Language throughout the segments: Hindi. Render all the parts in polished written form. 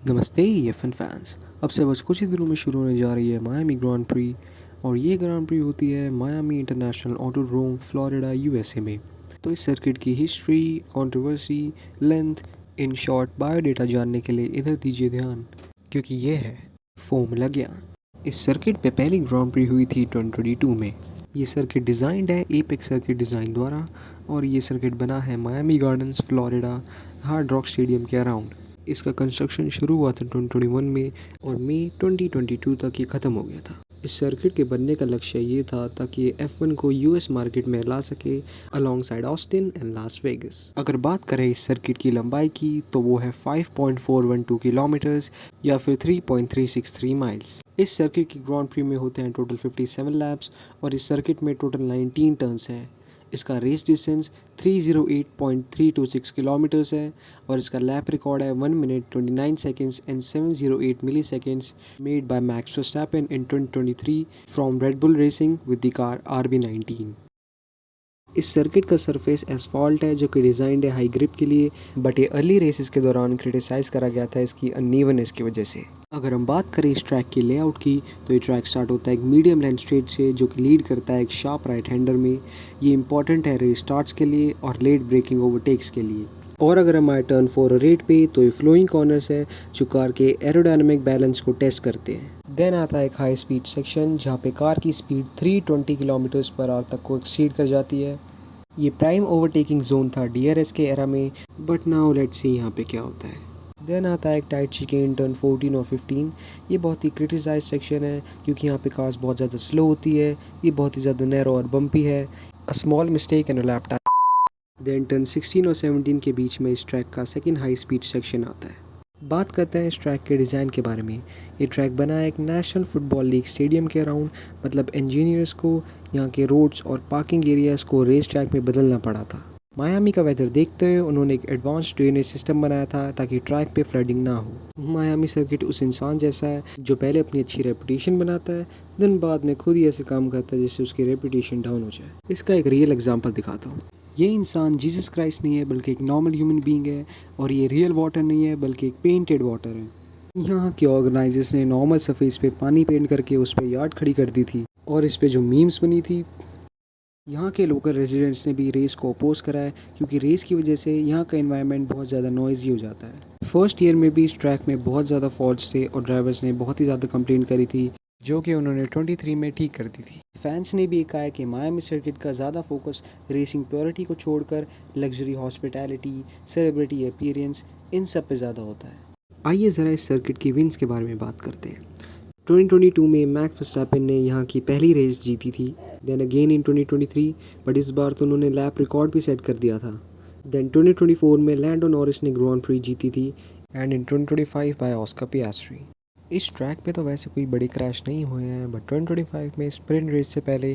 नमस्ते F1 फैंस। अब से बस कुछ ही दिनों में शुरू होने जा रही है मायामी ग्रांड प्री। और ये ग्रांड प्री होती है Miami international autodrome Florida USA में। तो इस सर्किट की history, controversy, length, in short biodata जानने के लिए इधर दीजिए ध्यान, क्योंकि ये है फॉर्मूला ज्ञान। इस सर्किट पे पहली ग्रांड प्री हुई थी 2022 में। ये सर्किट डिज़ाइंड है एपेक्स सर्किट डिज़ाइन द्वारा, और ये सर्किट बना है Miami gardens Florida hard rock stadium के अराउंड। इसका कंस्ट्रक्शन शुरू हुआ था 2021 में और मई 2022 तक ये ख़त्म हो गया था। इस सर्किट के बनने का लक्ष्य ये था ताकि ये F1 को यूएस मार्केट में ला सके along side Austin and Las Vegas. अगर बात करें इस सर्किट की लंबाई की तो वो है 5.412 किलोमीटर्स या फिर 3.363 माइल्स। इस सर्किट की ग्रांड प्री में होते हैं टोटल 57 लैप्स और इस सर्किट में टोटल 19 टर्न्स हैं। इसका रेस डिस्टेंस 308.326 किलोमीटर्स है और इसका लैप रिकॉर्ड है 1 minute 29 seconds and 708 milliseconds made by Max Verstappen in 2023 from Red Bull Racing with the car RB19। इस सर्किट का सरफेस एसफॉल्ट है जो कि डिज़ाइंड है हाई ग्रिप के लिए, बट ये अर्ली रेसेस के दौरान क्रिटिसाइज़ करा गया था इसकी अनइवननेस की वजह से। अगर हम बात करें इस ट्रैक की लेआउट की तो ये ट्रैक स्टार्ट होता है एक मीडियम लेंथ स्ट्रेट से जो कि लीड करता है एक शार्प राइट हैंडर में। ये इंपॉर्टेंट है रेस स्टार्ट्स के लिए और लेट ब्रेकिंग ओवरटेक्स के लिए। और अगर हम आए टर्न 4 और 8 पे तो ये फ्लोइंग कॉर्नर्स है जो कार के एरोडायनामिक बैलेंस को टेस्ट करते हैं। देन आता है एक हाई स्पीड सेक्शन जहाँ पे कार की स्पीड 320 किलोमीटर्स पर आवर तक को एक्सीड कर जाती है। ये प्राइम ओवरटेकिंग जोन था DRS के एरा में, बट नाउ लेट्स सी यहाँ पे क्या होता है। देन आता है एक टाइट चिकेन टर्न 14 और 15। ये बहुत ही क्रिटिसाइज सेक्शन है क्योंकि यहाँ पे कार्स बहुत ज़्यादा स्लो होती है। ये बहुत ही ज़्यादा नैरो और बम्पी है। A small mistake and lap time. Then turn 16 और 17 के बीच में इस ट्रैक का सेकंड हाई स्पीड सेक्शन आता है। बात करते हैं इस ट्रैक के डिज़ाइन के बारे में। ये ट्रैक बना है एक नेशनल फुटबॉल लीग स्टेडियम के अराउंड, मतलब इंजीनियर्स को यहाँ के रोड्स और पार्किंग एरियाज़ को रेस ट्रैक में बदलना पड़ा था। मायामी का वेदर देखते हुए उन्होंने एक एडवांस ड्रेनेज सिस्टम बनाया था ताकि ट्रैक पे फ्लडिंग ना हो। मायामी सर्किट उस इंसान जैसा है जो पहले अपनी अच्छी रेपुटेशन बनाता है, दिन बाद में खुद ही ऐसे काम करता है जिससे उसकी रेपुटेशन डाउन हो जाए। इसका एक रियल एग्जांपल दिखाता हूँ। ये इंसान जीसस क्राइस्ट नहीं है बल्कि एक नॉर्मल ह्यूमन बीइंग है, और ये रियल वाटर नहीं है बल्कि एक पेंटेड वाटर है। यहाँ के ऑर्गेनाइजर्स ने नॉर्मल सरफेस पे पानी पेंट करके उस पर यार्ड खड़ी कर दी थी, और इस पे जो मीम्स बनी थी, यहाँ के लोकल रेजिडेंट्स ने भी रेस को अपोज करा है क्योंकि रेस की वजह से यहाँ का एनवायरनमेंट बहुत ज़्यादा नॉइजी हो जाता है। फर्स्ट ईयर में भी इस ट्रैक में बहुत ज़्यादा फॉल्ट्स थे और ड्राइवर्स ने बहुत ही ज़्यादा कंप्लेन करी थी, जो कि उन्होंने 23 में ठीक कर दी थी। फैंस ने भी कहा है कि मायामी सर्किट का ज़्यादा फोकस रेसिंग प्योरिटी को छोड़कर लग्जरी हॉस्पिटैलिटी, सेलिब्रिटी अपीयरेंस, इन सब पे ज़्यादा होता है। आइए ज़रा इस सर्किट की विंस के बारे में बात करते हैं। 2022 में मैक्स वर्स्टैपेन ने यहाँ की पहली रेस जीती थी। देन अगेन इन 2023, बट इस बार तो उन्होंने लैप रिकॉर्ड भी सेट कर दिया था। देन 2024 में लैंडो नॉरिस ने ग्रांड प्री जीती थी, एंड इन 2025 बाय ऑस्कर पियास्ट्री। इस ट्रैक पे तो वैसे कोई बड़े क्रैश नहीं हुए हैं, बट 2025 में स्प्रिंट रेस से पहले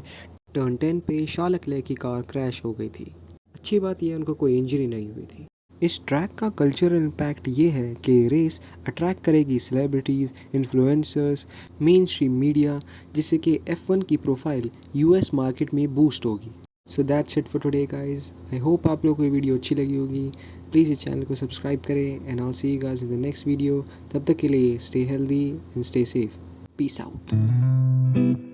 टर्न 10 पे शार्ल लेक्लेयर की कार क्रैश हो गई थी। अच्छी बात यह उनको कोई इंजरी नहीं हुई थी। इस ट्रैक का कल्चरल इम्पैक्ट ये है कि रेस अट्रैक्ट करेगी celebrities, influencers, main stream media, जिससे कि F1 की प्रोफाइल US मार्केट में बूस्ट होगी। So that's it for today guys. I hope आप लोगों को ये वीडियो अच्छी लगी होगी। प्लीज़ इस चैनल को सब्सक्राइब करें and I see you guys in the next video. तब तक के लिए stay healthy and stay safe. Peace out.